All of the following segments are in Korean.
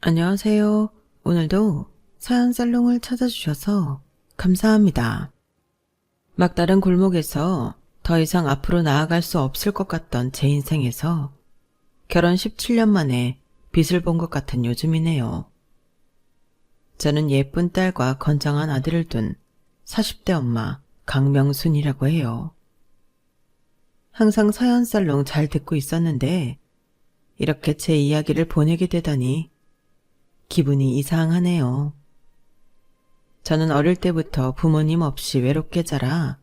안녕하세요. 오늘도 사연 살롱을 찾아주셔서 감사합니다. 막다른 골목에서 더 이상 앞으로 나아갈 수 없을 것 같던 제 인생에서 결혼 17년 만에 빛을 본 것 같은 요즘이네요. 저는 예쁜 딸과 건장한 아들을 둔 40대 엄마 강명순이라고 해요. 항상 사연 살롱 잘 듣고 있었는데 이렇게 제 이야기를 보내게 되다니 기분이 이상하네요. 저는 어릴 때부터 부모님 없이 외롭게 자라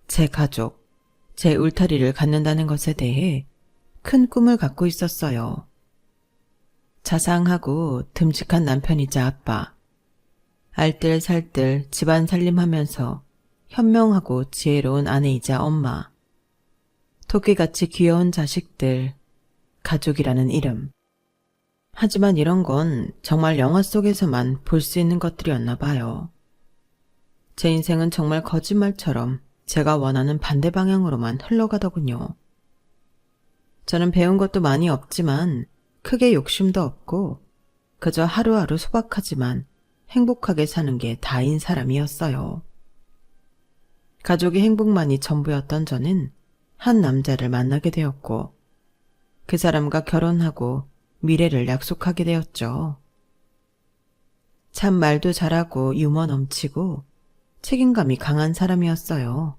제 가족, 제 울타리를 갖는다는 것에 대해 큰 꿈을 갖고 있었어요. 자상하고 듬직한 남편이자 아빠, 알뜰살뜰 집안 살림하면서 현명하고 지혜로운 아내이자 엄마, 토끼같이 귀여운 자식들, 가족이라는 이름. 하지만 이런 건 정말 영화 속에서만 볼 수 있는 것들이었나 봐요. 제 인생은 정말 거짓말처럼 제가 원하는 반대 방향으로만 흘러가더군요. 저는 배운 것도 많이 없지만 크게 욕심도 없고 그저 하루하루 소박하지만 행복하게 사는 게 다인 사람이었어요. 가족의 행복만이 전부였던 저는 한 남자를 만나게 되었고 그 사람과 결혼하고 미래를 약속하게 되었죠. 참 말도 잘하고 유머 넘치고 책임감이 강한 사람이었어요.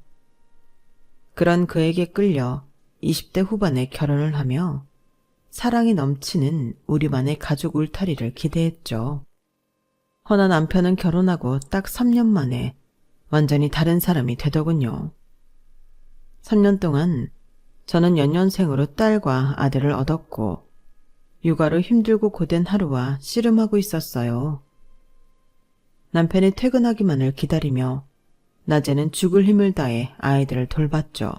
그런 그에게 끌려 20대 후반에 결혼을 하며 사랑이 넘치는 우리만의 가족 울타리를 기대했죠. 허나 남편은 결혼하고 딱 3년 만에 완전히 다른 사람이 되더군요. 3년 동안 저는 연년생으로 딸과 아들을 얻었고 육아로 힘들고 고된 하루와 씨름하고 있었어요. 남편이 퇴근하기만을 기다리며 낮에는 죽을 힘을 다해 아이들을 돌봤죠.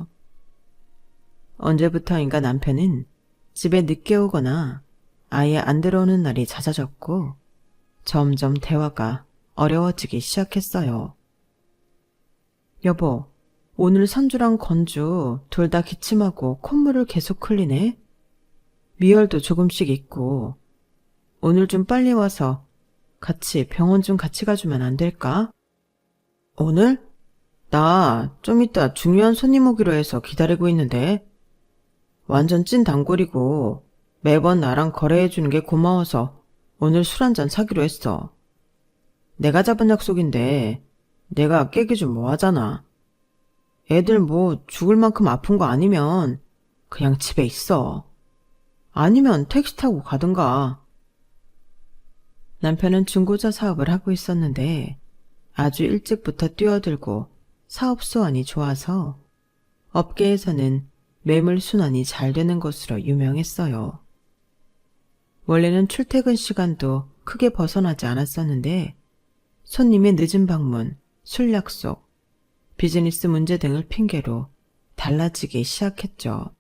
언제부터인가 남편은 집에 늦게 오거나 아예 안 들어오는 날이 잦아졌고 점점 대화가 어려워지기 시작했어요. 여보, 오늘 선주랑 건주 둘 다 기침하고 콧물을 계속 흘리네? 미열도 조금씩 있고 오늘 좀 빨리 와서 같이 병원 좀 같이 가주면 안 될까? 오늘? 나 좀 이따 중요한 손님 오기로 해서 기다리고 있는데 완전 찐 단골이고 매번 나랑 거래해주는 게 고마워서 오늘 술 한잔 사기로 했어. 내가 잡은 약속인데 내가 깨기 좀 뭐하잖아. 애들 뭐 죽을 만큼 아픈 거 아니면 그냥 집에 있어. 아니면 택시 타고 가든가. 남편은 중고차 사업을 하고 있었는데 아주 일찍부터 뛰어들고 사업 수완이 좋아서 업계에서는 매물 순환이 잘 되는 것으로 유명했어요. 원래는 출퇴근 시간도 크게 벗어나지 않았었는데 손님의 늦은 방문, 술 약속, 비즈니스 문제 등을 핑계로 달라지기 시작했죠.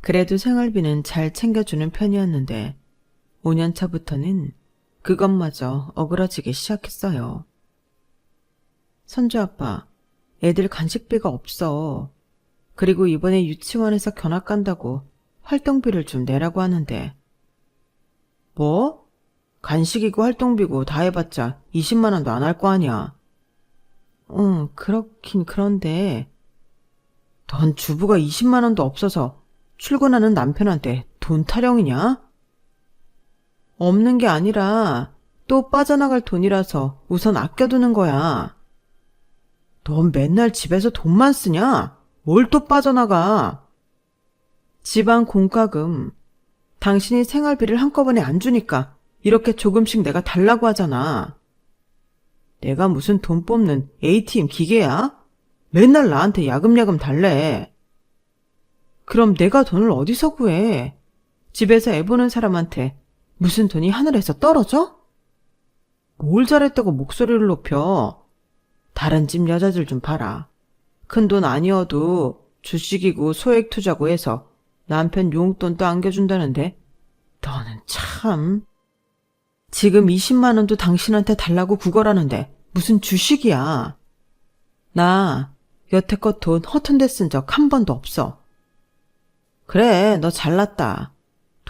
그래도 생활비는 잘 챙겨주는 편이었는데 5년 차부터는 그것마저 어그러지기 시작했어요. 선주 아빠, 애들 간식비가 없어. 그리고 이번에 유치원에서 견학 간다고 활동비를 좀 내라고 하는데. 뭐? 간식이고 활동비고 다 해봤자 20만 원도 안 할 거 아니야. 응, 그렇긴 그런데 넌 주부가 20만 원도 없어서 출근하는 남편한테 돈 타령이냐? 없는 게 아니라 또 빠져나갈 돈이라서 우선 아껴두는 거야. 넌 맨날 집에서 돈만 쓰냐? 뭘 또 빠져나가? 집안 공과금, 당신이 생활비를 한꺼번에 안 주니까 이렇게 조금씩 내가 달라고 하잖아. 내가 무슨 돈 뽑는 ATM 기계야? 맨날 나한테 야금야금 달래. 그럼 내가 돈을 어디서 구해? 집에서 애 보는 사람한테 무슨 돈이 하늘에서 떨어져? 뭘 잘했다고 목소리를 높여? 다른 집 여자들 좀 봐라. 큰 돈 아니어도 주식이고 소액 투자고 해서 남편 용돈도 안겨준다는데 너는 참. 지금 20만 원도 당신한테 달라고 구걸하는데 무슨 주식이야. 나 여태껏 돈 허튼 데 쓴 적 한 번도 없어. 그래, 너 잘났다.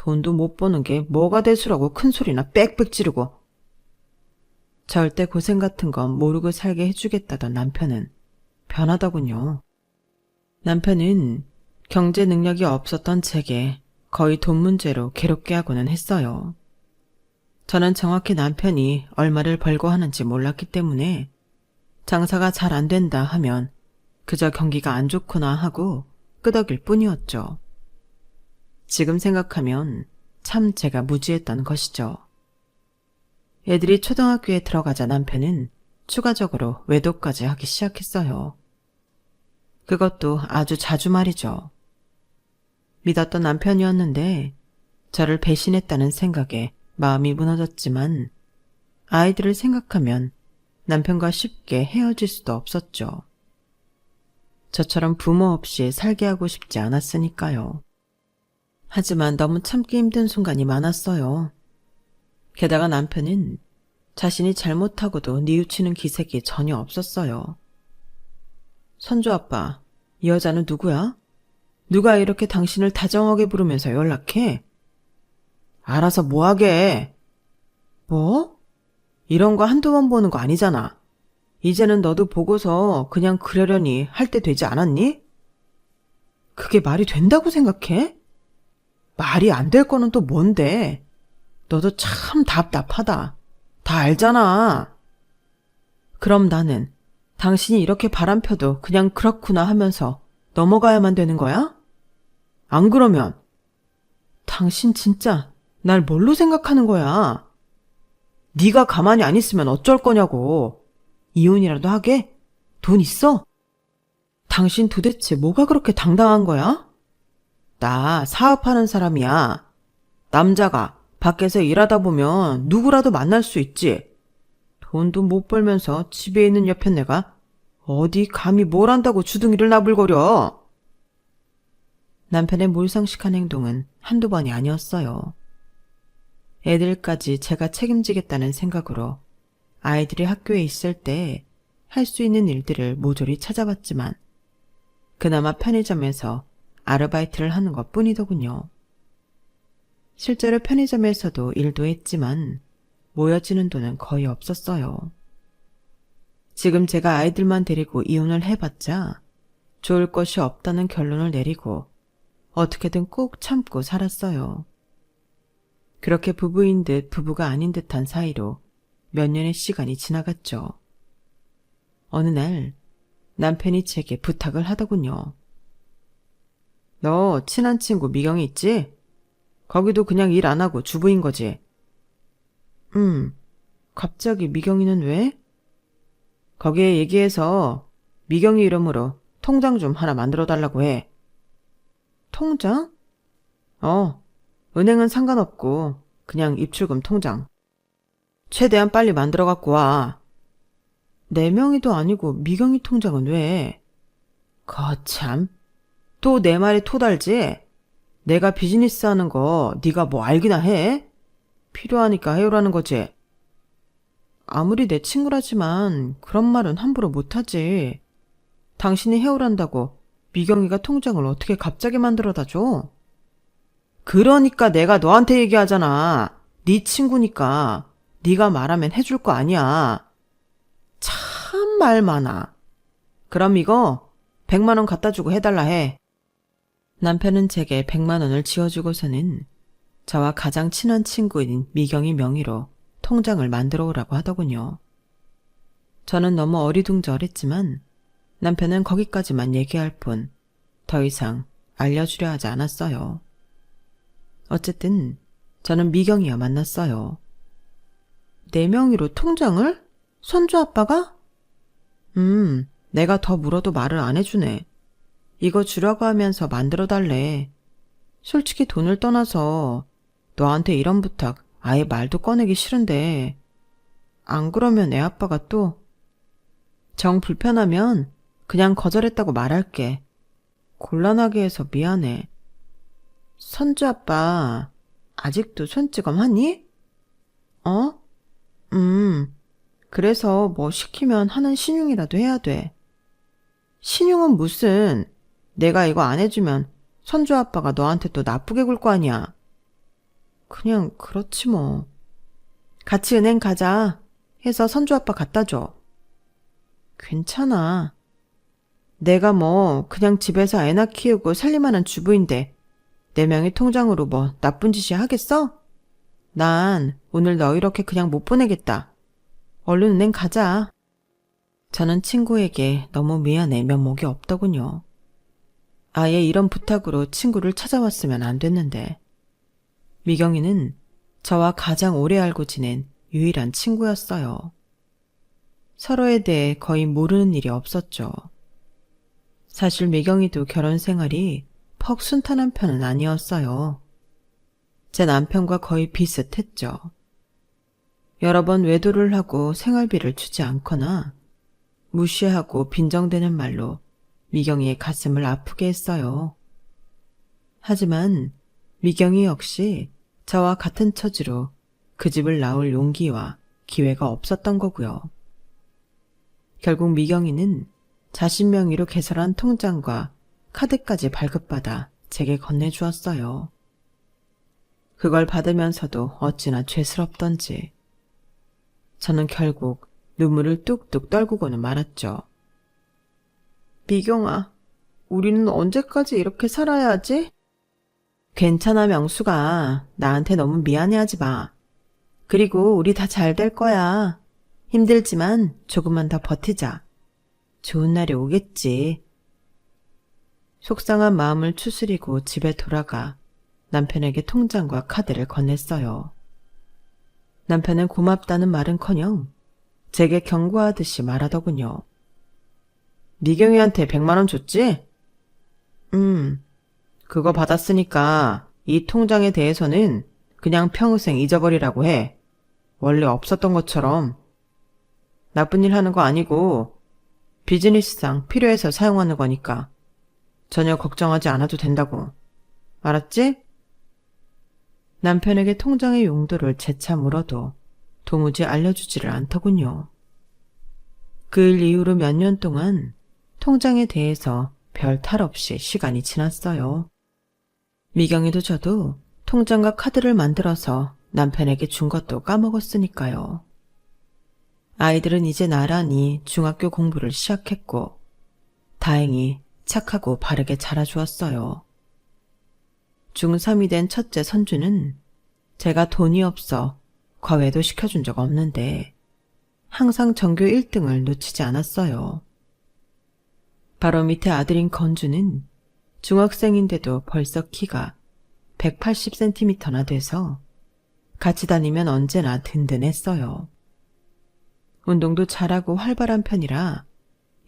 돈도 못 버는 게 뭐가 대수라고 큰 소리나 빽빽 지르고. 절대 고생 같은 건 모르고 살게 해주겠다던 남편은 변하더군요. 남편은 경제 능력이 없었던 제게 거의 돈 문제로 괴롭게 하고는 했어요. 저는 정확히 남편이 얼마를 벌고 하는지 몰랐기 때문에 장사가 잘 안 된다 하면 그저 경기가 안 좋구나 하고 끄덕일 뿐이었죠. 지금 생각하면 참 제가 무지했던 것이죠. 애들이 초등학교에 들어가자 남편은 추가적으로 외도까지 하기 시작했어요. 그것도 아주 자주 말이죠. 믿었던 남편이었는데 저를 배신했다는 생각에 마음이 무너졌지만 아이들을 생각하면 남편과 쉽게 헤어질 수도 없었죠. 저처럼 부모 없이 살게 하고 싶지 않았으니까요. 하지만 너무 참기 힘든 순간이 많았어요. 게다가 남편은 자신이 잘못하고도 뉘우치는 기색이 전혀 없었어요. 선조 아빠, 이 여자는 누구야? 누가 이렇게 당신을 다정하게 부르면서 연락해? 알아서 뭐하게. 뭐? 이런 거 한두 번 보는 거 아니잖아. 이제는 너도 보고서 그냥 그러려니 할 때 되지 않았니? 그게 말이 된다고 생각해? 말이 안 될 거는 또 뭔데? 너도 참 답답하다. 다 알잖아. 그럼 나는 당신이 이렇게 바람펴도 그냥 그렇구나 하면서 넘어가야만 되는 거야? 안 그러면 당신 진짜 날 뭘로 생각하는 거야? 네가 가만히 안 있으면 어쩔 거냐고. 이혼이라도 하게? 돈 있어? 당신 도대체 뭐가 그렇게 당당한 거야? 나 사업하는 사람이야. 남자가 밖에서 일하다 보면 누구라도 만날 수 있지. 돈도 못 벌면서 집에 있는 옆에 내가 어디 감히 뭘 한다고 주둥이를 나불거려. 남편의 몰상식한 행동은 한두 번이 아니었어요. 애들까지 제가 책임지겠다는 생각으로 아이들이 학교에 있을 때 할 수 있는 일들을 모조리 찾아봤지만 그나마 편의점에서 아르바이트를 하는 것 뿐이더군요. 실제로 편의점에서도 일도 했지만 모여지는 돈은 거의 없었어요. 지금 제가 아이들만 데리고 이혼을 해봤자 좋을 것이 없다는 결론을 내리고 어떻게든 꾹 참고 살았어요. 그렇게 부부인 듯 부부가 아닌 듯한 사이로 몇 년의 시간이 지나갔죠. 어느 날 남편이 제게 부탁을 하더군요. 너 친한 친구 미경이 있지? 거기도 그냥 일 안 하고 주부인 거지? 갑자기 미경이는 왜? 거기에 얘기해서 미경이 이름으로 통장 좀 하나 만들어 달라고 해. 통장? 은행은 상관없고 그냥 입출금 통장. 최대한 빨리 만들어 갖고 와. 네 명이도 아니고 미경이 통장은 왜? 거참. 또 내 말이 토달지? 내가 비즈니스 하는 거 네가 뭐 알기나 해? 필요하니까 해요라는 거지. 아무리 내 친구라지만 그런 말은 함부로 못하지. 당신이 해오란다고 미경이가 통장을 어떻게 갑자기 만들어다 줘? 그러니까 내가 너한테 얘기하잖아. 네 친구니까 네가 말하면 해줄 거 아니야. 참 말 많아. 그럼 이거 100만 원 갖다 주고 해달라 해. 남편은 제게 100만 원을 지어주고서는 저와 가장 친한 친구인 미경이 명의로 통장을 만들어 오라고 하더군요. 저는 너무 어리둥절했지만 남편은 거기까지만 얘기할 뿐 더 이상 알려주려 하지 않았어요. 어쨌든 저는 미경이와 만났어요. 내 명의로 통장을? 손주 아빠가? 내가 더 물어도 말을 안 해주네. 이거 주라고 하면서 만들어 달래. 솔직히 돈을 떠나서 너한테 이런 부탁 아예 말도 꺼내기 싫은데 안 그러면 애 아빠가 또 정 불편하면 그냥 거절했다고 말할게. 곤란하게 해서 미안해. 선주 아빠 아직도 손찌검 하니? 그래서 뭐 시키면 하는 신용이라도 해야 돼. 신용은 무슨. 내가 이거 안 해주면 선주 아빠가 너한테 또 나쁘게 굴 거 아니야. 그냥 그렇지 뭐. 같이 은행 가자 해서 선주 아빠 갖다 줘. 괜찮아. 내가 뭐 그냥 집에서 애나 키우고 살림하는 주부인데 내 명의 통장으로 뭐 나쁜 짓이 하겠어? 난 오늘 너 이렇게 그냥 못 보내겠다. 얼른 은행 가자. 저는 친구에게 너무 미안해 면목이 없더군요. 아예 이런 부탁으로 친구를 찾아왔으면 안 됐는데. 미경이는 저와 가장 오래 알고 지낸 유일한 친구였어요. 서로에 대해 거의 모르는 일이 없었죠. 사실 미경이도 결혼 생활이 퍽 순탄한 편은 아니었어요. 제 남편과 거의 비슷했죠. 여러 번 외도를 하고 생활비를 주지 않거나 무시하고 빈정대는 말로 미경이의 가슴을 아프게 했어요. 하지만 미경이 역시 저와 같은 처지로 그 집을 나올 용기와 기회가 없었던 거고요. 결국 미경이는 자신 명의로 개설한 통장과 카드까지 발급받아 제게 건네주었어요. 그걸 받으면서도 어찌나 죄스럽던지 저는 결국 눈물을 뚝뚝 떨구고는 말았죠. 미경아, 우리는 언제까지 이렇게 살아야 하지? 괜찮아, 명수가. 나한테 너무 미안해하지 마. 그리고 우리 다 잘 될 거야. 힘들지만 조금만 더 버티자. 좋은 날이 오겠지. 속상한 마음을 추스리고 집에 돌아가 남편에게 통장과 카드를 건넸어요. 남편은 고맙다는 말은커녕 제게 경고하듯이 말하더군요. 미경이한테 100만 원 줬지? 그거 받았으니까 이 통장에 대해서는 그냥 평생 잊어버리라고 해. 원래 없었던 것처럼. 나쁜 일 하는 거 아니고 비즈니스상 필요해서 사용하는 거니까 전혀 걱정하지 않아도 된다고. 알았지? 남편에게 통장의 용도를 재차 물어도 도무지 알려주지를 않더군요. 그 일 이후로 몇 년 동안 통장에 대해서 별 탈 없이 시간이 지났어요. 미경이도 저도 통장과 카드를 만들어서 남편에게 준 것도 까먹었으니까요. 아이들은 이제 나란히 중학교 공부를 시작했고 다행히 착하고 바르게 자라주었어요. 중3이 된 첫째 선주는 제가 돈이 없어 과외도 시켜준 적 없는데 항상 전교 1등을 놓치지 않았어요. 바로 밑에 아들인 건주는 중학생인데도 벌써 키가 180cm나 돼서 같이 다니면 언제나 든든했어요. 운동도 잘하고 활발한 편이라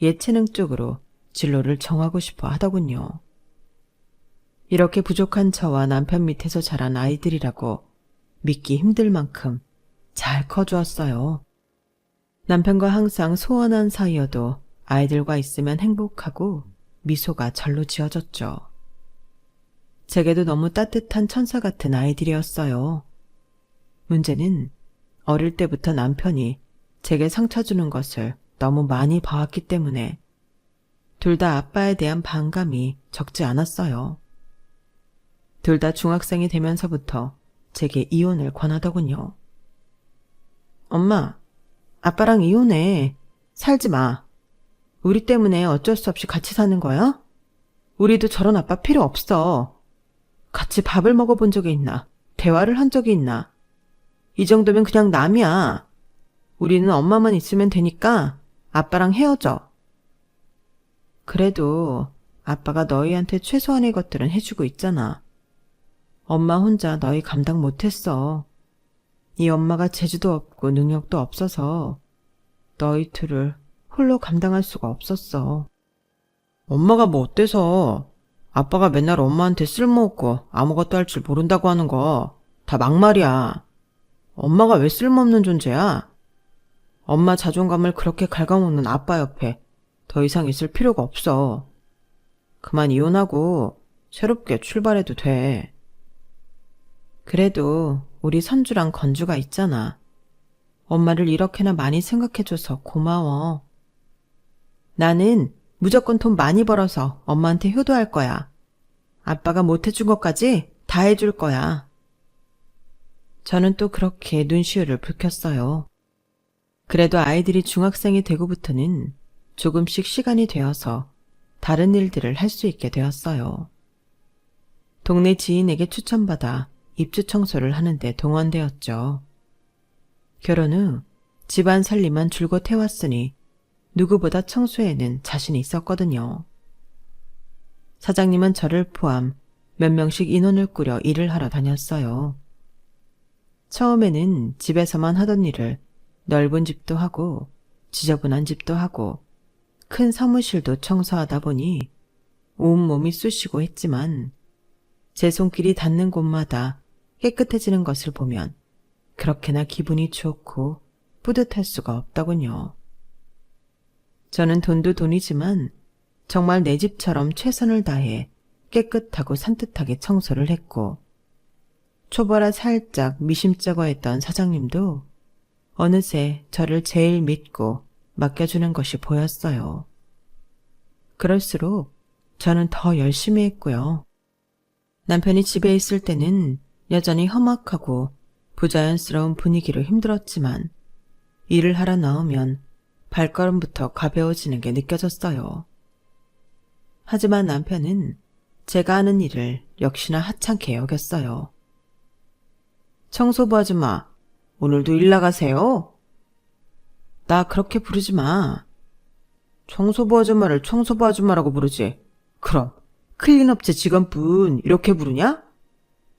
예체능 쪽으로 진로를 정하고 싶어 하더군요. 이렇게 부족한 저와 남편 밑에서 자란 아이들이라고 믿기 힘들 만큼 잘 커주었어요. 남편과 항상 소원한 사이여도 아이들과 있으면 행복하고 미소가 절로 지어졌죠. 제게도 너무 따뜻한 천사 같은 아이들이었어요. 문제는 어릴 때부터 남편이 제게 상처 주는 것을 너무 많이 봐왔기 때문에 둘 다 아빠에 대한 반감이 적지 않았어요. 둘 다 중학생이 되면서부터 제게 이혼을 권하더군요. 엄마, 아빠랑 이혼해. 살지 마. 우리 때문에 어쩔 수 없이 같이 사는 거야? 우리도 저런 아빠 필요 없어. 같이 밥을 먹어본 적이 있나? 대화를 한 적이 있나? 이 정도면 그냥 남이야. 우리는 엄마만 있으면 되니까 아빠랑 헤어져. 그래도 아빠가 너희한테 최소한의 것들은 해주고 있잖아. 엄마 혼자 너희 감당 못했어. 이 엄마가 재주도 없고 능력도 없어서 너희 둘을 홀로 감당할 수가 없었어. 엄마가 뭐 어때서? 아빠가 맨날 엄마한테 쓸모없고 아무것도 할 줄 모른다고 하는 거 다 막말이야. 엄마가 왜 쓸모없는 존재야? 엄마 자존감을 그렇게 갉아먹는 아빠 옆에 더 이상 있을 필요가 없어. 그만 이혼하고 새롭게 출발해도 돼. 그래도 우리 선주랑 건주가 있잖아. 엄마를 이렇게나 많이 생각해줘서 고마워. 나는 무조건 돈 많이 벌어서 엄마한테 효도할 거야. 아빠가 못해준 것까지 다 해줄 거야. 저는 또 그렇게 눈시울을 붉혔어요. 그래도 아이들이 중학생이 되고부터는 조금씩 시간이 되어서 다른 일들을 할 수 있게 되었어요. 동네 지인에게 추천받아 입주 청소를 하는데 동원되었죠. 결혼 후 집안 살림만 줄곧 해왔으니 누구보다 청소에는 자신이 있었거든요. 사장님은 저를 포함 몇 명씩 인원을 꾸려 일을 하러 다녔어요. 처음에는 집에서만 하던 일을 넓은 집도 하고 지저분한 집도 하고 큰 사무실도 청소하다 보니 온몸이 쑤시고 했지만 제 손길이 닿는 곳마다 깨끗해지는 것을 보면 그렇게나 기분이 좋고 뿌듯할 수가 없더군요. 저는 돈도 돈이지만 정말 내 집처럼 최선을 다해 깨끗하고 산뜻하게 청소를 했고 초보라 살짝 미심쩍어했던 사장님도 어느새 저를 제일 믿고 맡겨주는 것이 보였어요. 그럴수록 저는 더 열심히 했고요. 남편이 집에 있을 때는 여전히 험악하고 부자연스러운 분위기로 힘들었지만 일을 하러 나오면 발걸음부터 가벼워지는 게 느껴졌어요. 하지만 남편은 제가 하는 일을 역시나 하찮게 여겼어요. 청소부 아줌마, 오늘도 일 나가세요? 나 그렇게 부르지 마. 청소부 아줌마를 청소부 아줌마라고 부르지. 그럼 클린업체 직원분 이렇게 부르냐?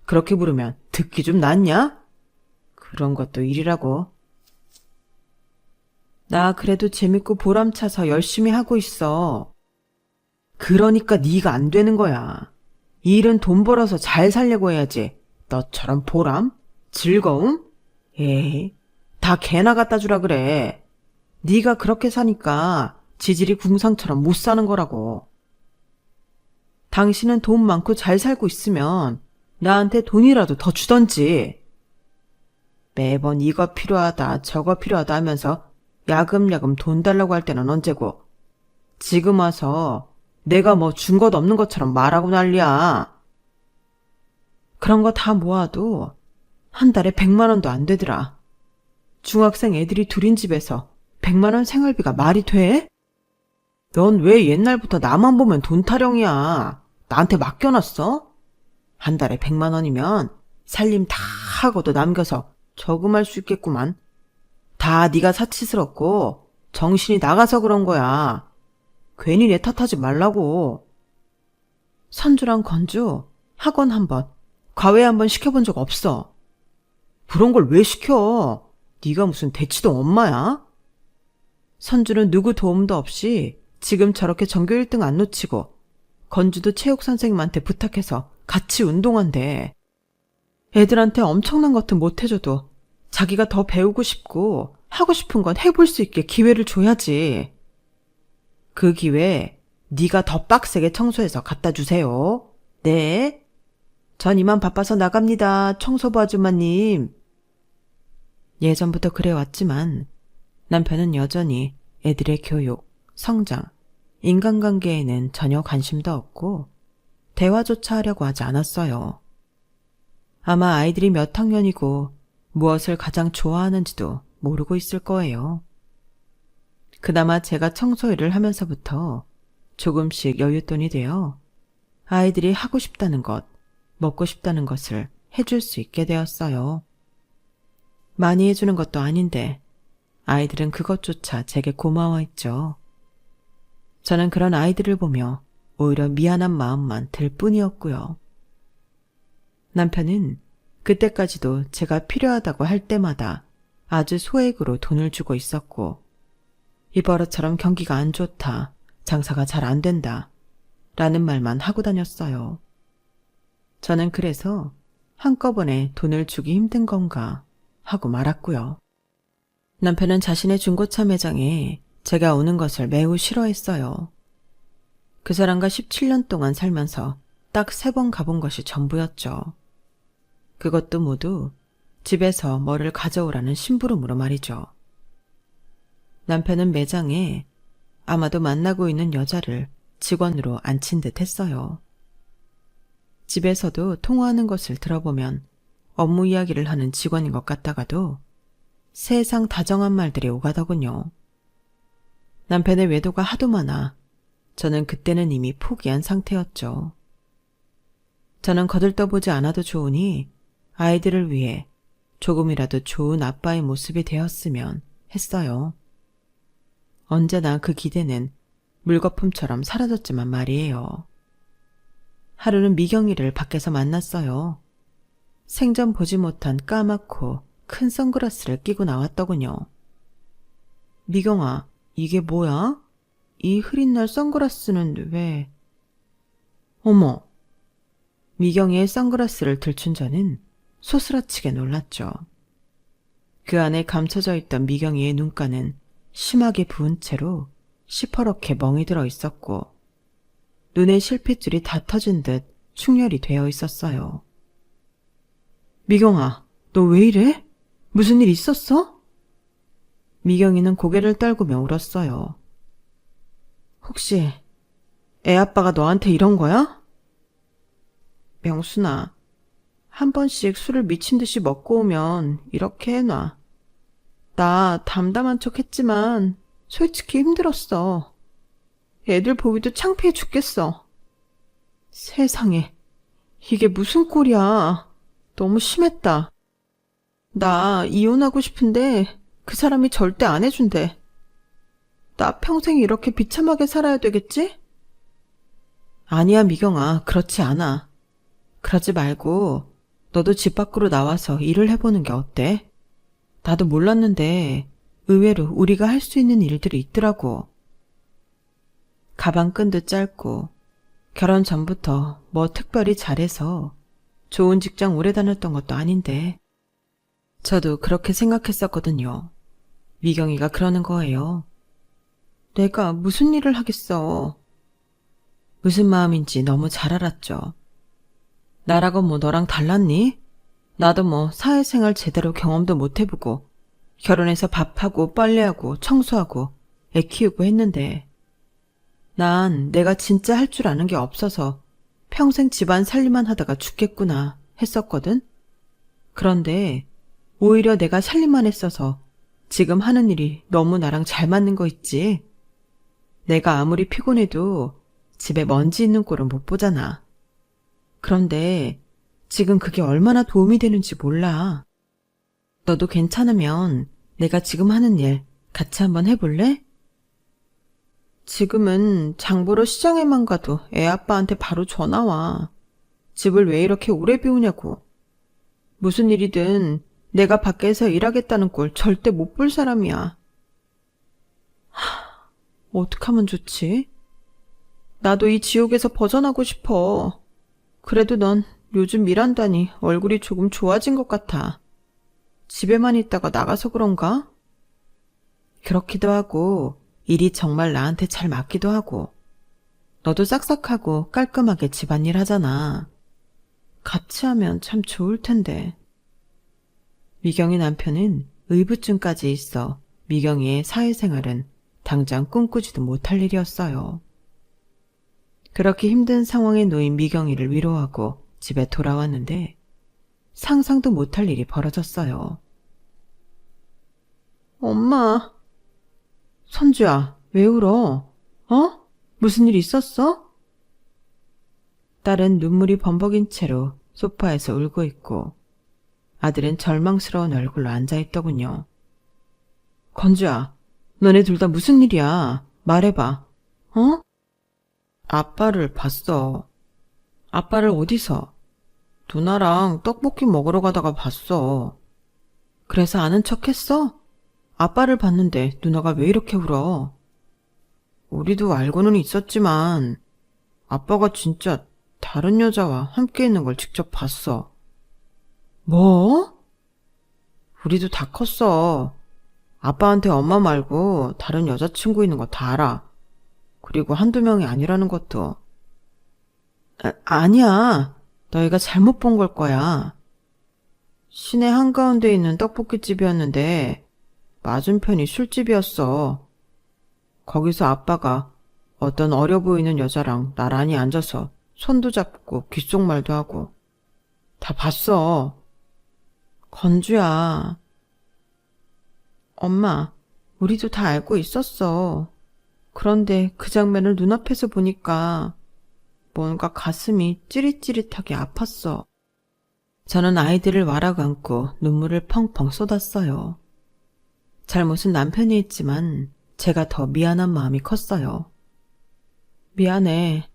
그렇게 부르면 듣기 좀 낫냐? 그런 것도 일이라고. 나 그래도 재밌고 보람차서 열심히 하고 있어. 그러니까 네가 안 되는 거야. 이 일은 돈 벌어서 잘 살려고 해야지. 너처럼 보람? 즐거움? 에이, 다 개나 갖다 주라 그래. 네가 그렇게 사니까 지질이 궁상처럼 못 사는 거라고. 당신은 돈 많고 잘 살고 있으면 나한테 돈이라도 더 주던지. 매번 이거 필요하다 저거 필요하다 하면서 야금야금 돈 달라고 할 때는 언제고 지금 와서 내가 뭐 준 것 없는 것처럼 말하고 난리야. 그런 거 다 모아도 한 달에 100만 원도 안 되더라. 중학생 애들이 둘인 집에서 100만 원 생활비가 말이 돼? 넌 왜 옛날부터 나만 보면 돈 타령이야. 나한테 맡겨놨어? 한 달에 100만 원이면 살림 다 하고도 남겨서 저금할 수 있겠구만. 다 네가 사치스럽고 정신이 나가서 그런 거야. 괜히 내 탓하지 말라고. 선주랑 건주 학원 한번, 과외 한번 시켜본 적 없어. 그런 걸 왜 시켜? 네가 무슨 대치동 엄마야? 선주는 누구 도움도 없이 지금 저렇게 전교 1등 안 놓치고 건주도 체육 선생님한테 부탁해서 같이 운동한대. 애들한테 엄청난 것도 못 해줘도 자기가 더 배우고 싶고 하고 싶은 건 해볼 수 있게 기회를 줘야지. 그 기회 네가 더 빡세게 청소해서 갖다 주세요. 네. 전 이만 바빠서 나갑니다. 청소부 아줌마님. 예전부터 그래왔지만 남편은 여전히 애들의 교육, 성장, 인간관계에는 전혀 관심도 없고 대화조차 하려고 하지 않았어요. 아마 아이들이 몇 학년이고 무엇을 가장 좋아하는지도 모르고 있을 거예요. 그나마 제가 청소일을 하면서부터 조금씩 여윳돈이 되어 아이들이 하고 싶다는 것, 먹고 싶다는 것을 해줄 수 있게 되었어요. 많이 해주는 것도 아닌데 아이들은 그것조차 제게 고마워했죠. 저는 그런 아이들을 보며 오히려 미안한 마음만 들 뿐이었고요. 남편은 그때까지도 제가 필요하다고 할 때마다 아주 소액으로 돈을 주고 있었고 이 버릇처럼 경기가 안 좋다, 장사가 잘 안 된다 라는 말만 하고 다녔어요. 저는 그래서 한꺼번에 돈을 주기 힘든 건가 하고 말았고요. 남편은 자신의 중고차 매장에 제가 오는 것을 매우 싫어했어요. 그 사람과 17년 동안 살면서 딱 3번 가본 것이 전부였죠. 그것도 모두 집에서 뭐를 가져오라는 심부름으로 말이죠. 남편은 매장에 아마도 만나고 있는 여자를 직원으로 앉힌 듯 했어요. 집에서도 통화하는 것을 들어보면 업무 이야기를 하는 직원인 것 같다가도 세상 다정한 말들이 오가더군요. 남편의 외도가 하도 많아 저는 그때는 이미 포기한 상태였죠. 저는 거들떠보지 않아도 좋으니 아이들을 위해 조금이라도 좋은 아빠의 모습이 되었으면 했어요. 언제나 그 기대는 물거품처럼 사라졌지만 말이에요. 하루는 미경이를 밖에서 만났어요. 생전 보지 못한 까맣고 큰 선글라스를 끼고 나왔더군요. 미경아, 이게 뭐야? 이 흐린 날 선글라스는 왜? 어머! 미경이의 선글라스를 들춘 저는 소스라치게 놀랐죠. 그 안에 감춰져 있던 미경이의 눈가는 심하게 부은 채로 시퍼렇게 멍이 들어 있었고 눈에 실핏줄이 다 터진 듯 충혈이 되어 있었어요. 미경아, 너 왜 이래? 무슨 일 있었어? 미경이는 고개를 떨구며 울었어요. 혹시 애아빠가 너한테 이런 거야? 명순아, 한 번씩 술을 미친 듯이 먹고 오면 이렇게 해놔. 나 담담한 척 했지만 솔직히 힘들었어. 애들 보기도 창피해 죽겠어. 세상에, 이게 무슨 꼴이야. 너무 심했다. 나 이혼하고 싶은데 그 사람이 절대 안 해준대. 나 평생 이렇게 비참하게 살아야 되겠지? 아니야, 미경아. 그렇지 않아. 그러지 말고 너도 집 밖으로 나와서 일을 해보는 게 어때? 나도 몰랐는데 의외로 우리가 할 수 있는 일들이 있더라고. 가방끈도 짧고 결혼 전부터 뭐 특별히 잘해서 좋은 직장 오래 다녔던 것도 아닌데 저도 그렇게 생각했었거든요. 미경이가 그러는 거예요. 내가 무슨 일을 하겠어. 무슨 마음인지 너무 잘 알았죠. 나라고 뭐 너랑 달랐니? 나도 뭐 사회생활 제대로 경험도 못 해보고 결혼해서 밥하고 빨래하고 청소하고 애 키우고 했는데 난 내가 진짜 할 줄 아는 게 없어서 평생 집안 살림만 하다가 죽겠구나 했었거든. 그런데 오히려 내가 살림만 했어서 지금 하는 일이 너무 나랑 잘 맞는 거 있지. 내가 아무리 피곤해도 집에 먼지 있는 꼴은 못 보잖아. 그런데 지금 그게 얼마나 도움이 되는지 몰라. 너도 괜찮으면 내가 지금 하는 일 같이 한번 해볼래? 지금은 장 보러 시장에만 가도 애 아빠한테 바로 전화 와. 집을 왜 이렇게 오래 비우냐고. 무슨 일이든 내가 밖에서 일하겠다는 꼴 절대 못 볼 사람이야. 어떡하면 좋지? 나도 이 지옥에서 벗어나고 싶어. 그래도 넌 요즘 일한다니 얼굴이 조금 좋아진 것 같아. 집에만 있다가 나가서 그런가? 그렇기도 하고 일이 정말 나한테 잘 맞기도 하고 너도 싹싹하고 깔끔하게 집안일 하잖아. 같이 하면 참 좋을 텐데. 미경이 남편은 의부증까지 있어 미경이의 사회생활은 당장 꿈꾸지도 못할 일이었어요. 그렇게 힘든 상황에 놓인 미경이를 위로하고 집에 돌아왔는데 상상도 못할 일이 벌어졌어요. 엄마. 선주야, 왜 울어? 어? 무슨 일 있었어? 딸은 눈물이 범벅인 채로 소파에서 울고 있고 아들은 절망스러운 얼굴로 앉아있더군요. 건주야, 너네 둘 다 무슨 일이야? 말해봐. 어? 아빠를 봤어. 아빠를 어디서? 누나랑 떡볶이 먹으러 가다가 봤어. 그래서 아는 척 했어? 아빠를 봤는데 누나가 왜 이렇게 울어? 우리도 알고는 있었지만 아빠가 진짜 다른 여자와 함께 있는 걸 직접 봤어. 뭐? 우리도 다 컸어. 아빠한테 엄마 말고 다른 여자친구 있는 거 다 알아. 그리고 한두 명이 아니라는 것도. 아니야. 너희가 잘못 본 걸 거야. 시내 한가운데 있는 떡볶이집이었는데 맞은편이 술집이었어. 거기서 아빠가 어떤 어려 보이는 여자랑 나란히 앉아서 손도 잡고 귓속말도 하고 다 봤어. 건주야. 엄마, 우리도 다 알고 있었어. 그런데 그 장면을 눈앞에서 보니까 뭔가 가슴이 찌릿찌릿하게 아팠어. 저는 아이들을 와락 안고 눈물을 펑펑 쏟았어요. 잘못은 남편이 했지만 제가 더 미안한 마음이 컸어요. 미안해.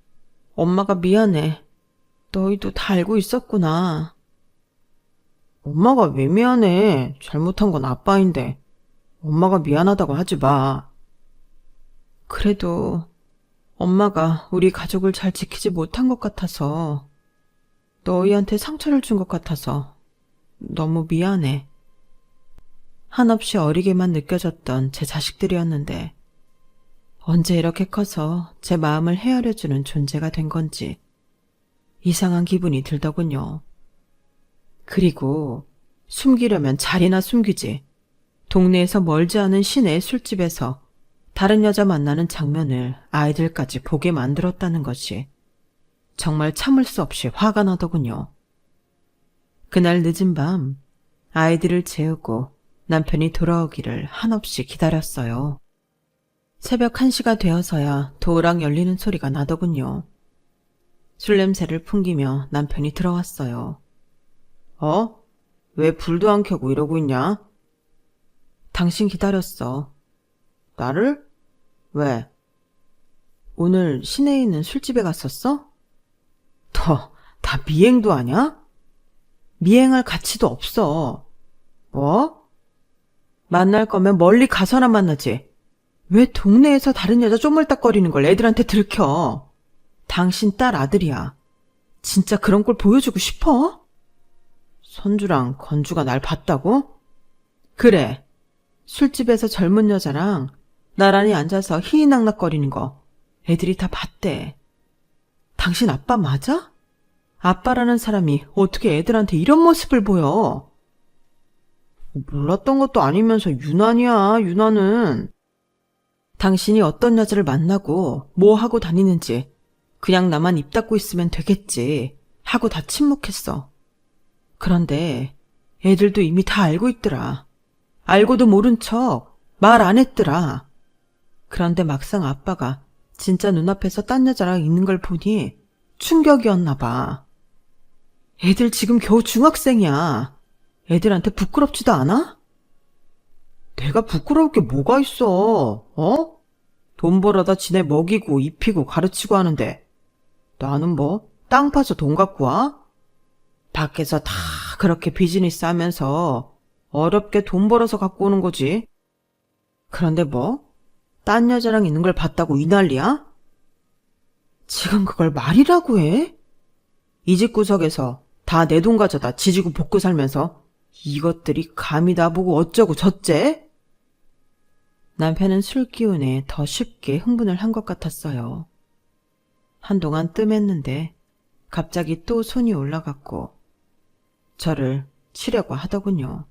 엄마가 미안해. 너희도 다 알고 있었구나. 엄마가 왜 미안해? 잘못한 건 아빠인데. 엄마가 미안하다고 하지 마. 그래도 엄마가 우리 가족을 잘 지키지 못한 것 같아서, 너희한테 상처를 준 것 같아서 너무 미안해. 한없이 어리게만 느껴졌던 제 자식들이었는데 언제 이렇게 커서 제 마음을 헤아려주는 존재가 된 건지 이상한 기분이 들더군요. 그리고 숨기려면 잘이나 숨기지. 동네에서 멀지 않은 시내 술집에서 다른 여자 만나는 장면을 아이들까지 보게 만들었다는 것이 정말 참을 수 없이 화가 나더군요. 그날 늦은 밤 아이들을 재우고 남편이 돌아오기를 한없이 기다렸어요. 새벽 1시가 되어서야 도어락 열리는 소리가 나더군요. 술 냄새를 풍기며 남편이 들어왔어요. 왜 불도 안 켜고 이러고 있냐? 당신 기다렸어. 나를? 왜? 오늘 시내에 있는 술집에 갔었어? 너 다 미행도 하냐? 미행할 가치도 없어. 뭐? 만날 거면 멀리 가서나 만나지. 왜 동네에서 다른 여자 쪼물딱거리는 걸 애들한테 들켜? 당신 딸 아들이야. 진짜 그런 꼴 보여주고 싶어? 선주랑 건주가 날 봤다고? 그래. 술집에서 젊은 여자랑 나란히 앉아서 희희낙낙거리는 거 애들이 다 봤대. 당신 아빠 맞아? 아빠라는 사람이 어떻게 애들한테 이런 모습을 보여? 몰랐던 것도 아니면서 유난이야, 유난은. 당신이 어떤 여자를 만나고 뭐 하고 다니는지 그냥 나만 입 닫고 있으면 되겠지 하고 다 침묵했어. 그런데 애들도 이미 다 알고 있더라. 알고도 모른 척 말 안 했더라. 그런데 막상 아빠가 진짜 눈앞에서 딴 여자랑 있는 걸 보니 충격이었나 봐. 애들 지금 겨우 중학생이야. 애들한테 부끄럽지도 않아? 내가 부끄러울 게 뭐가 있어, 돈 벌어다 지네 먹이고 입히고 가르치고 하는데 나는 뭐 땅 파서 돈 갖고 와? 밖에서 다 그렇게 비즈니스 하면서 어렵게 돈 벌어서 갖고 오는 거지. 그런데 뭐? 딴 여자랑 있는 걸 봤다고 이 난리야? 지금 그걸 말이라고 해? 이 집 구석에서 다 내 돈 가져다 지지고 볶고 살면서 이것들이 감히 나보고 어쩌고 저째? 남편은 술 기운에 더 쉽게 흥분을 한 것 같았어요. 한동안 뜸했는데 갑자기 또 손이 올라갔고 저를 치려고 하더군요.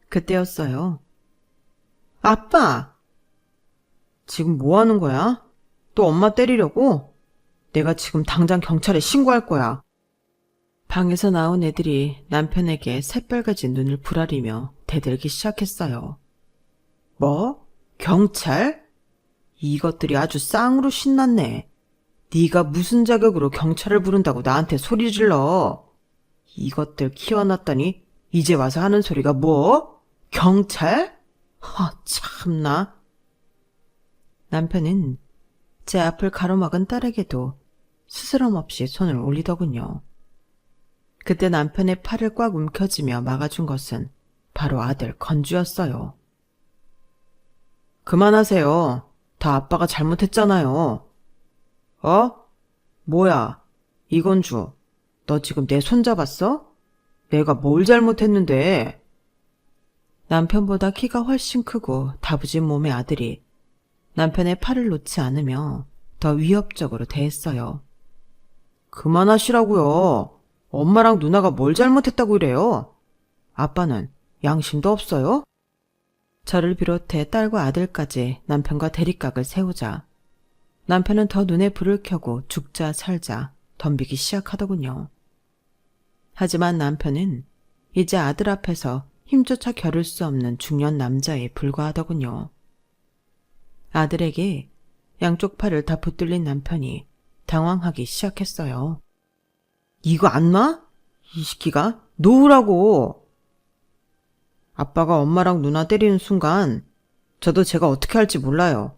그때였어요. 아빠! 지금 뭐 하는 거야? 또 엄마 때리려고? 내가 지금 당장 경찰에 신고할 거야. 방에서 나온 애들이 남편에게 새빨개진 눈을 부라리며 대들기 시작했어요. 뭐? 경찰? 이것들이 아주 쌍으로 신났네. 네가 무슨 자격으로 경찰을 부른다고 나한테 소리 질러. 이것들 키워놨더니 이제 와서 하는 소리가 뭐? 경찰? 참나. 남편은 제 앞을 가로막은 딸에게도 스스럼 없이 손을 올리더군요. 그때 남편의 팔을 꽉 움켜쥐며 막아준 것은 바로 아들 건주였어요. 그만하세요. 다 아빠가 잘못했잖아요. 뭐야, 이건주, 너 지금 내 손 잡았어? 내가 뭘 잘못했는데? 남편보다 키가 훨씬 크고 다부진 몸의 아들이 남편의 팔을 놓지 않으며 더 위협적으로 대했어요. 그만하시라고요. 엄마랑 누나가 뭘 잘못했다고 이래요? 아빠는 양심도 없어요? 저를 비롯해 딸과 아들까지 남편과 대립각을 세우자 남편은 더 눈에 불을 켜고 죽자 살자 덤비기 시작하더군요. 하지만 남편은 이제 아들 앞에서 힘조차 겨룰 수 없는 중년 남자에 불과하더군요. 아들에게 양쪽 팔을 다 붙들린 남편이 당황하기 시작했어요. 이거 안 놔? 이 시끼가? 놓으라고! 아빠가 엄마랑 누나 때리는 순간 저도 제가 어떻게 할지 몰라요.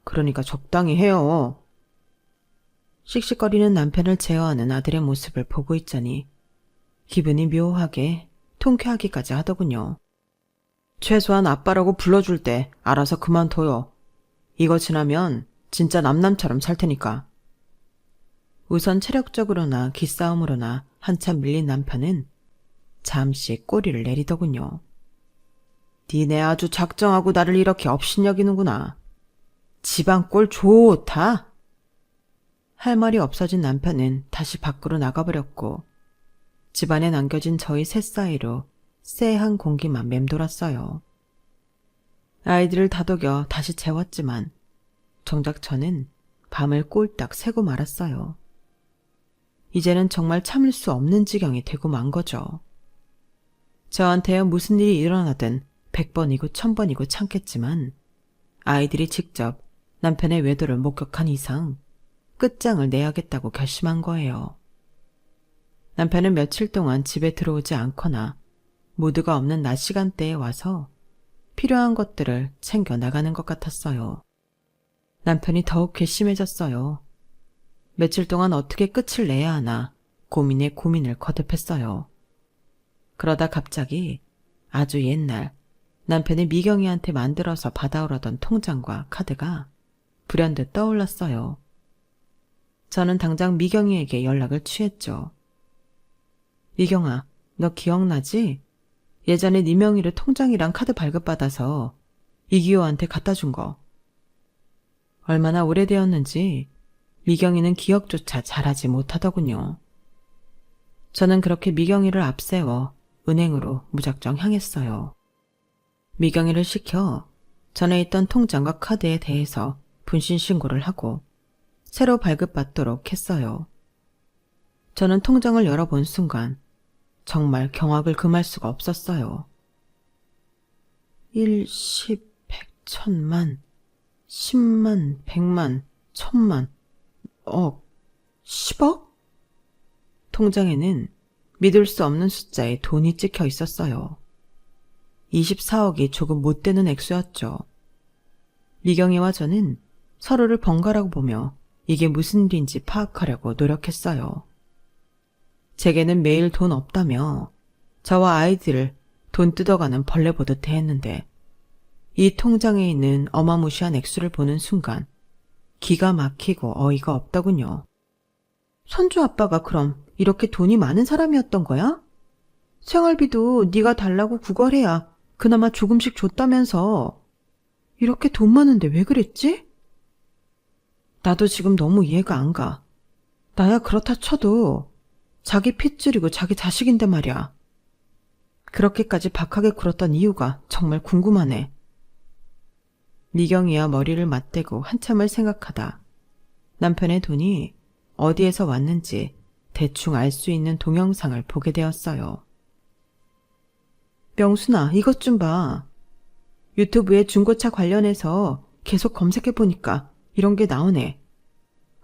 그러니까 적당히 해요. 씩씩거리는 남편을 제어하는 아들의 모습을 보고 있자니 기분이 묘하게 통쾌하기까지 하더군요. 최소한 아빠라고 불러줄 때 알아서 그만둬요. 이거 지나면 진짜 남남처럼 살 테니까. 우선 체력적으로나 기싸움으로나 한참 밀린 남편은 잠시 꼬리를 내리더군요. 니네 아주 작정하고 나를 이렇게 업신여기는구나. 집안 꼴 좋다. 할 말이 없어진 남편은 다시 밖으로 나가버렸고 집안에 남겨진 저희 셋 사이로 쎄한 공기만 맴돌았어요. 아이들을 다독여 다시 재웠지만 정작 저는 밤을 꼴딱 새고 말았어요. 이제는 정말 참을 수 없는 지경이 되고 만 거죠. 저한테야 무슨 일이 일어나든 100번이고 1000번이고 참겠지만 아이들이 직접 남편의 외도를 목격한 이상 끝장을 내야겠다고 결심한 거예요. 남편은 며칠 동안 집에 들어오지 않거나 모두가 없는 낮 시간대에 와서 필요한 것들을 챙겨 나가는 것 같았어요. 남편이 더욱 괘씸해졌어요. 며칠 동안 어떻게 끝을 내야 하나 고민에 고민을 거듭했어요. 그러다 갑자기 아주 옛날 남편이 미경이한테 만들어서 받아오려던 통장과 카드가 불현듯 떠올랐어요. 저는 당장 미경이에게 연락을 취했죠. 미경아, 너 기억나지? 예전에 네 명의로 통장이랑 카드 발급받아서 이기호한테 갖다 준 거. 얼마나 오래되었는지 미경이는 기억조차 잘하지 못하더군요. 저는 그렇게 미경이를 앞세워 은행으로 무작정 향했어요. 미경이를 시켜 전에 있던 통장과 카드에 대해서 분신 신고를 하고 새로 발급받도록 했어요. 저는 통장을 열어본 순간 정말 경악을 금할 수가 없었어요. 1, 10, 100, 1000만, 10만, 100만, 1000만, 억, 10억? 통장에는 믿을 수 없는 숫자에 돈이 찍혀 있었어요. 24억이 조금 못 되는 액수였죠. 미경이와 저는 서로를 번갈아 보며 이게 무슨 일인지 파악하려고 노력했어요. 제게는 매일 돈 없다며 저와 아이들을 돈 뜯어가는 벌레 보듯 대했는데 이 통장에 있는 어마무시한 액수를 보는 순간 기가 막히고 어이가 없더군요. 선주 아빠가 그럼 이렇게 돈이 많은 사람이었던 거야? 생활비도 네가 달라고 구걸해야 그나마 조금씩 줬다면서 이렇게 돈 많은데 왜 그랬지? 나도 지금 너무 이해가 안 가. 나야 그렇다 쳐도 자기 핏줄이고 자기 자식인데 말이야. 그렇게까지 박하게 굴었던 이유가 정말 궁금하네. 미경이야 머리를 맞대고 한참을 생각하다 남편의 돈이 어디에서 왔는지 대충 알 수 있는 동영상을 보게 되었어요. 명순아, 이것 좀 봐. 유튜브에 중고차 관련해서 계속 검색해보니까 이런 게 나오네.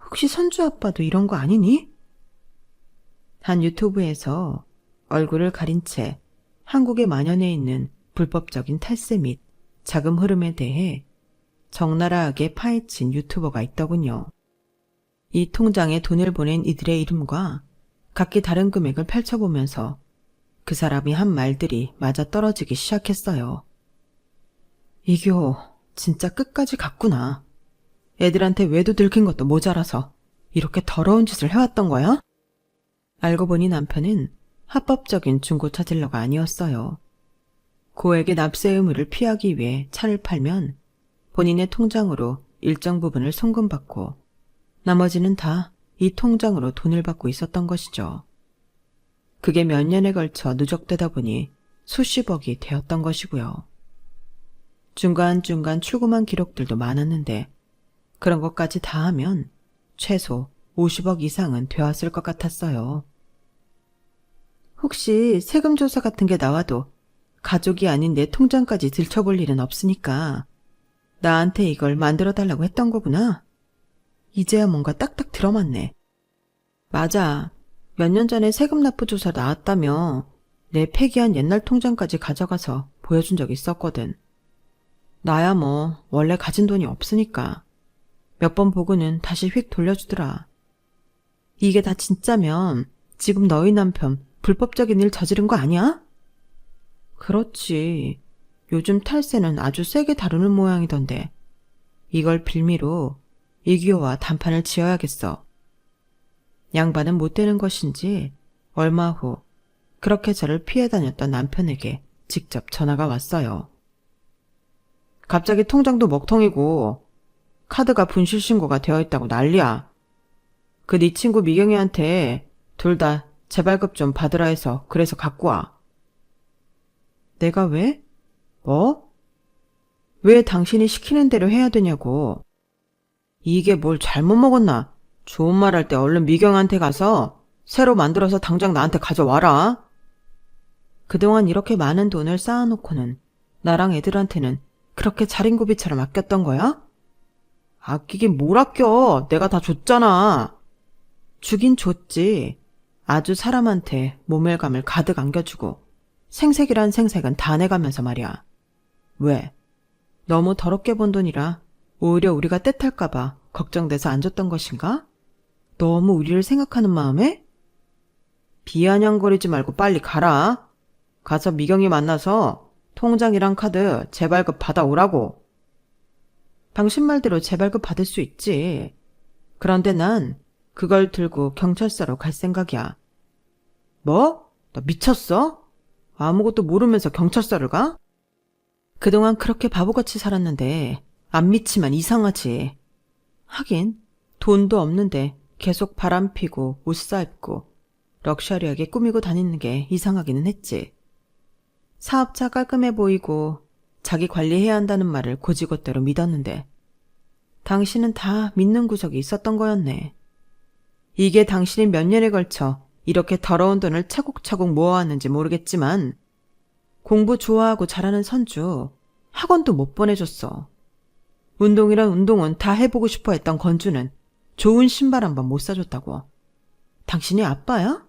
혹시 선주 아빠도 이런 거 아니니? 한 유튜브에서 얼굴을 가린 채 한국에 만연해 있는 불법적인 탈세 및 자금 흐름에 대해 적나라하게 파헤친 유튜버가 있더군요. 이 통장에 돈을 보낸 이들의 이름과 각기 다른 금액을 펼쳐보면서 그 사람이 한 말들이 맞아떨어지기 시작했어요. 이교 진짜 끝까지 갔구나. 애들한테 외도 들킨 것도 모자라서 이렇게 더러운 짓을 해왔던 거야? 알고 보니 남편은 합법적인 중고차 딜러가 아니었어요. 고액의 납세 의무를 피하기 위해 차를 팔면 본인의 통장으로 일정 부분을 송금받고 나머지는 다 이 통장으로 돈을 받고 있었던 것이죠. 그게 몇 년에 걸쳐 누적되다 보니 수십억이 되었던 것이고요. 중간중간 출금한 기록들도 많았는데 그런 것까지 다 하면 최소 50억 이상은 되었을 것 같았어요. 혹시 세금 조사 같은 게 나와도 가족이 아닌 내 통장까지 들춰볼 일은 없으니까 나한테 이걸 만들어달라고 했던 거구나. 이제야 뭔가 딱딱 들어맞네. 맞아. 몇 년 전에 세금 납부 조사 나왔다며 내 폐기한 옛날 통장까지 가져가서 보여준 적 있었거든. 나야 뭐 원래 가진 돈이 없으니까 몇 번 보고는 다시 휙 돌려주더라. 이게 다 진짜면 지금 너희 남편 불법적인 일 저지른 거 아니야? 그렇지. 요즘 탈세는 아주 세게 다루는 모양이던데 이걸 빌미로 이규호와 단판을 지어야겠어. 양반은 못 되는 것인지 얼마 후 그렇게 저를 피해 다녔던 남편에게 직접 전화가 왔어요. 갑자기 통장도 먹통이고 카드가 분실 신고가 되어 있다고 난리야. 그 네 친구 미경이한테 둘 다 재발급 좀 받으라 해서 그래서 갖고 와. 내가 왜? 뭐? 왜 당신이 시키는 대로 해야 되냐고. 이게 뭘 잘못 먹었나? 좋은 말 할 때 얼른 미경한테 가서 새로 만들어서 당장 나한테 가져와라. 그동안 이렇게 많은 돈을 쌓아놓고는 나랑 애들한테는 그렇게 자린고비처럼 아꼈던 거야? 아끼긴 뭘 아껴. 내가 다 줬잖아. 주긴 줬지. 아주 사람한테 모멸감을 가득 안겨주고 생색이란 생색은 다 내가면서 말이야. 왜? 너무 더럽게 번 돈이라 오히려 우리가 떼탈까봐 걱정돼서 안 줬던 것인가? 너무 우리를 생각하는 마음에? 비아냥거리지 말고 빨리 가라. 가서 미경이 만나서 통장이랑 카드 재발급 받아오라고. 당신 말대로 재발급 받을 수 있지. 그런데 난 그걸 들고 경찰서로 갈 생각이야. 뭐? 너 미쳤어? 아무것도 모르면서 경찰서를 가? 그동안 그렇게 바보같이 살았는데 안 미치면 이상하지. 하긴 돈도 없는데 계속 바람피고 옷 사입고 럭셔리하게 꾸미고 다니는 게 이상하기는 했지. 사업자 깔끔해 보이고 자기 관리해야 한다는 말을 고지고대로 믿었는데 당신은 다 믿는 구석이 있었던 거였네. 이게 당신이 몇 년에 걸쳐 이렇게 더러운 돈을 차곡차곡 모아왔는지 모르겠지만 공부 좋아하고 잘하는 선주 학원도 못 보내줬어. 운동이란 운동은 다 해보고 싶어 했던 건주는 좋은 신발 한 번 못 사줬다고. 당신이 아빠야?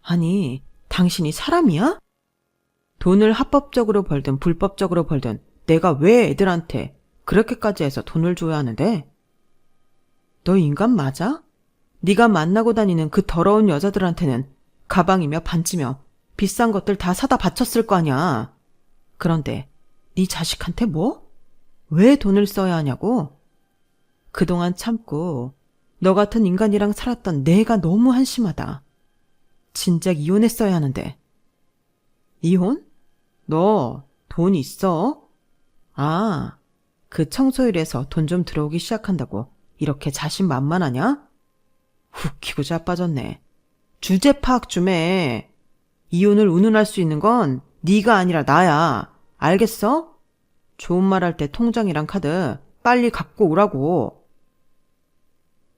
아니, 당신이 사람이야? 돈을 합법적으로 벌든 불법적으로 벌든 내가 왜 애들한테 그렇게까지 해서 돈을 줘야 하는데? 너 인간 맞아? 네가 만나고 다니는 그 더러운 여자들한테는 가방이며 반지며 비싼 것들 다 사다 바쳤을 거 아니야. 그런데 네 자식한테 뭐? 왜 돈을 써야 하냐고? 그동안 참고 너 같은 인간이랑 살았던 내가 너무 한심하다. 진작 이혼했어야 하는데. 이혼? 너 돈 있어? 아, 그 청소일에서 돈 좀 들어오기 시작한다고 이렇게 자신만만하냐? 웃기고 자빠졌네. 주제 파악 좀 해. 이혼을 운운할 수 있는 건 네가 아니라 나야. 알겠어? 좋은 말 할 때 통장이랑 카드 빨리 갖고 오라고.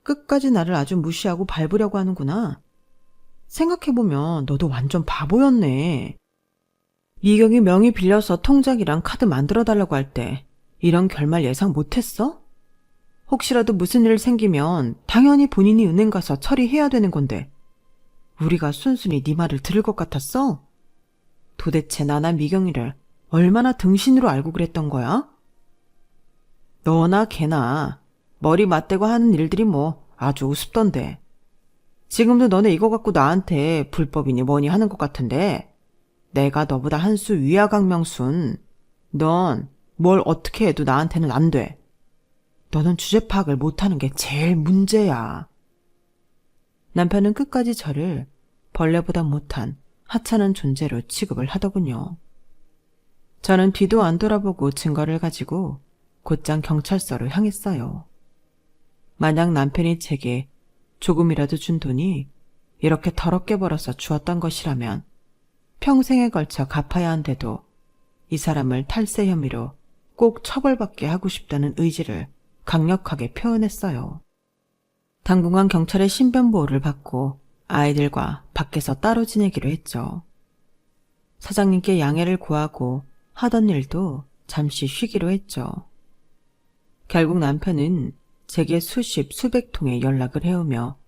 끝까지 나를 아주 무시하고 밟으려고 하는구나. 생각해보면 너도 완전 바보였네. 미경이 명의 빌려서 통장이랑 카드 만들어달라고 할 때 이런 결말 예상 못했어? 혹시라도 무슨 일 생기면 당연히 본인이 은행 가서 처리해야 되는 건데 우리가 순순히 네 말을 들을 것 같았어? 도대체 나나 미경이를 얼마나 등신으로 알고 그랬던 거야? 너나 걔나 머리 맞대고 하는 일들이 뭐 아주 우습던데. 지금도 너네 이거 갖고 나한테 불법이니 뭐니 하는 것 같은데 내가 너보다 한 수 위야 강명순. 넌 뭘 어떻게 해도 나한테는 안 돼. 너는 주제 파악을 못하는 게 제일 문제야. 남편은 끝까지 저를 벌레보다 못한 하찮은 존재로 취급을 하더군요. 저는 뒤도 안 돌아보고 증거를 가지고 곧장 경찰서로 향했어요. 만약 남편이 제게 조금이라도 준 돈이 이렇게 더럽게 벌어서 주었던 것이라면 평생에 걸쳐 갚아야 한데도 이 사람을 탈세 혐의로 꼭 처벌받게 하고 싶다는 의지를 강력하게 표현했어요. 당분간 경찰의 신변보호를 받고 아이들과 밖에서 따로 지내기로 했죠. 사장님께 양해를 구하고 하던 일도 잠시 쉬기로 했죠. 결국 남편은 제게 수십 수백 통의 연락을 해오며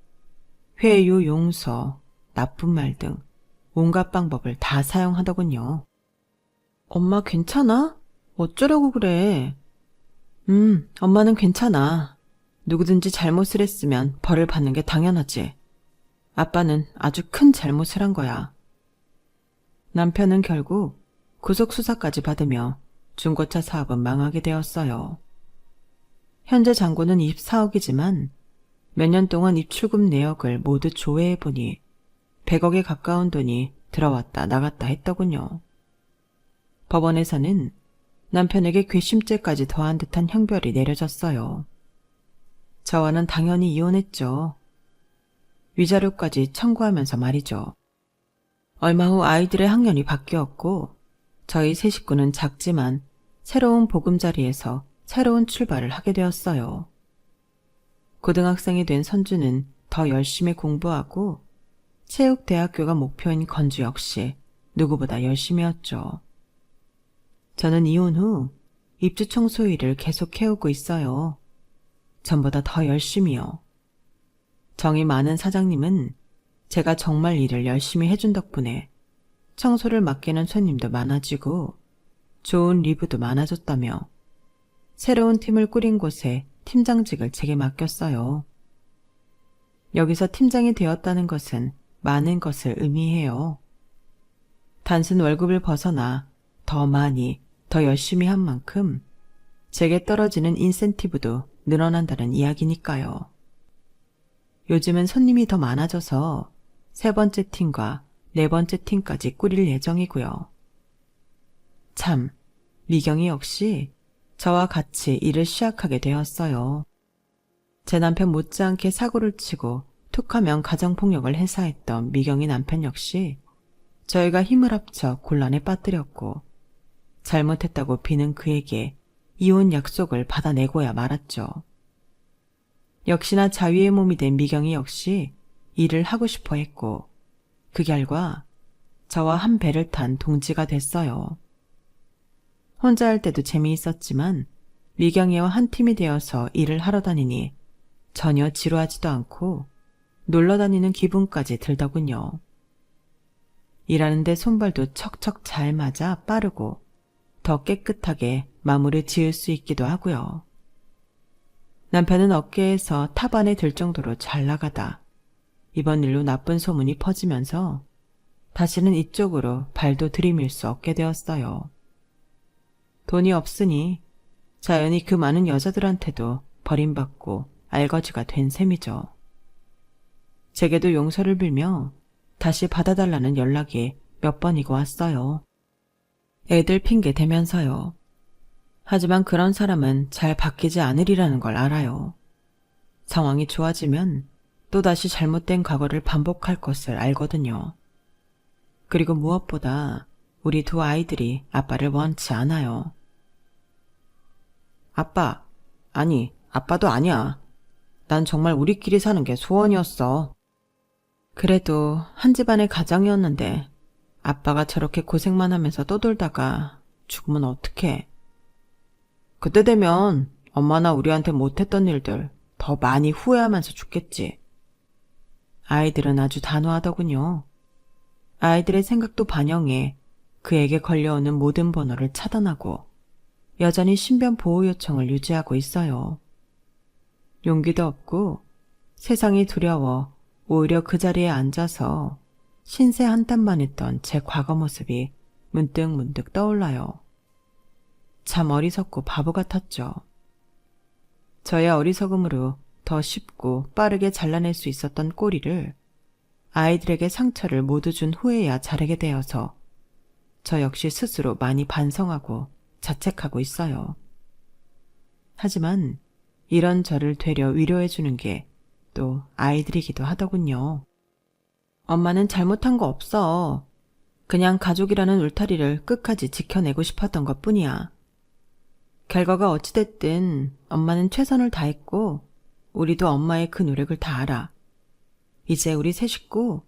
회유, 용서, 나쁜 말 등 온갖 방법을 다 사용하더군요. 엄마 괜찮아? 어쩌려고 그래? 엄마는 괜찮아. 누구든지 잘못을 했으면 벌을 받는 게 당연하지. 아빠는 아주 큰 잘못을 한 거야. 남편은 결국 구속수사까지 받으며 중고차 사업은 망하게 되었어요. 현재 잔고는 24억이지만 몇 년 동안 입출금 내역을 모두 조회해보니 100억에 가까운 돈이 들어왔다 나갔다 했더군요. 법원에서는 남편에게 괘씸죄까지 더한 듯한 형벌이 내려졌어요. 저와는 당연히 이혼했죠. 위자료까지 청구하면서 말이죠. 얼마 후 아이들의 학년이 바뀌었고 저희 세 식구는 작지만 새로운 보금자리에서 새로운 출발을 하게 되었어요. 고등학생이 된 선주는 더 열심히 공부하고 체육대학교가 목표인 건주 역시 누구보다 열심히 했죠. 저는 이혼 후 입주 청소 일을 계속 해오고 있어요. 전보다 더 열심히요. 정이 많은 사장님은 제가 정말 일을 열심히 해준 덕분에 청소를 맡기는 손님도 많아지고 좋은 리뷰도 많아졌다며 새로운 팀을 꾸린 곳에 팀장직을 제게 맡겼어요. 여기서 팀장이 되었다는 것은 많은 것을 의미해요. 단순 월급을 벗어나 더 많이, 더 열심히 한 만큼 제게 떨어지는 인센티브도 늘어난다는 이야기니까요. 요즘은 손님이 더 많아져서 3번째 팀과 4번째 팀까지 꾸릴 예정이고요. 참, 미경이 역시 저와 같이 일을 시작하게 되었어요. 제 남편 못지않게 사고를 치고 툭하면 가정폭력을 행사했던 미경이 남편 역시 저희가 힘을 합쳐 곤란에 빠뜨렸고 잘못했다고 비는 그에게 이혼 약속을 받아내고야 말았죠. 역시나 자위의 몸이 된 미경이 역시 일을 하고 싶어 했고 그 결과 저와 한 배를 탄 동지가 됐어요. 혼자 할 때도 재미있었지만 미경이와 한 팀이 되어서 일을 하러 다니니 전혀 지루하지도 않고 놀러 다니는 기분까지 들더군요. 일하는데 손발도 척척 잘 맞아 빠르고 더 깨끗하게 마무리 지을 수 있기도 하고요. 남편은 어깨에서 탑 안에 들 정도로 잘 나가다 이번 일로 나쁜 소문이 퍼지면서 다시는 이쪽으로 발도 들이밀 수 없게 되었어요. 돈이 없으니 자연히 그 많은 여자들한테도 버림받고 알거지가 된 셈이죠. 제게도 용서를 빌며 다시 받아달라는 연락이 몇 번이고 왔어요. 애들 핑계 대면서요. 하지만 그런 사람은 잘 바뀌지 않으리라는 걸 알아요. 상황이 좋아지면 또다시 잘못된 과거를 반복할 것을 알거든요. 그리고 무엇보다 우리 두 아이들이 아빠를 원치 않아요. 아빠, 아니, 아빠도 아니야. 난 정말 우리끼리 사는 게 소원이었어. 그래도 한 집안의 가장이었는데 아빠가 저렇게 고생만 하면서 떠돌다가 죽으면 어떡해. 그때 되면 엄마나 우리한테 못했던 일들 더 많이 후회하면서 죽겠지. 아이들은 아주 단호하더군요. 아이들의 생각도 반영해 그에게 걸려오는 모든 번호를 차단하고 여전히 신변 보호 요청을 유지하고 있어요. 용기도 없고 세상이 두려워 오히려 그 자리에 앉아서 신세 한탄만 했던 제 과거 모습이 문득문득 떠올라요. 참 어리석고 바보 같았죠. 저의 어리석음으로 더 쉽고 빠르게 잘라낼 수 있었던 꼬리를 아이들에게 상처를 모두 준 후에야 자르게 되어서 저 역시 스스로 많이 반성하고 자책하고 있어요. 하지만 이런 저를 되려 위로해주는 게 또 아이들이기도 하더군요. 엄마는 잘못한 거 없어. 그냥 가족이라는 울타리를 끝까지 지켜내고 싶었던 것 뿐이야. 결과가 어찌됐든 엄마는 최선을 다했고 우리도 엄마의 그 노력을 다 알아. 이제 우리 세 식구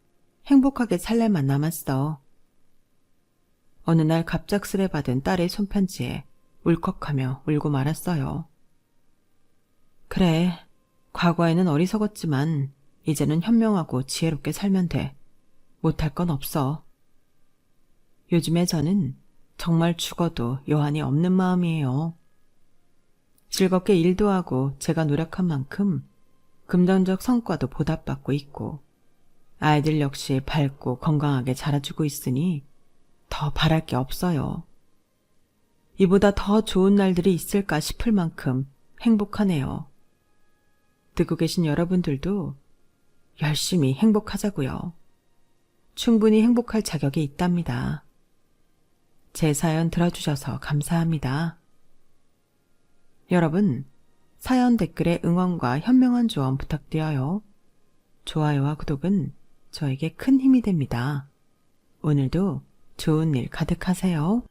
행복하게 살 날만 남았어. 어느 날 갑작스레 받은 딸의 손편지에 울컥하며 울고 말았어요. 그래, 과거에는 어리석었지만 이제는 현명하고 지혜롭게 살면 돼. 못할 건 없어. 요즘에 저는 정말 죽어도 여한이 없는 마음이에요. 즐겁게 일도 하고 제가 노력한 만큼 금전적 성과도 보답받고 있고 아이들 역시 밝고 건강하게 자라주고 있으니 더 바랄 게 없어요. 이보다 더 좋은 날들이 있을까 싶을 만큼 행복하네요. 듣고 계신 여러분들도 열심히 행복하자고요. 충분히 행복할 자격이 있답니다. 제 사연 들어주셔서 감사합니다. 여러분, 사연 댓글에 응원과 현명한 조언 부탁드려요. 좋아요와 구독은 저에게 큰 힘이 됩니다. 오늘도 좋은 일 가득하세요.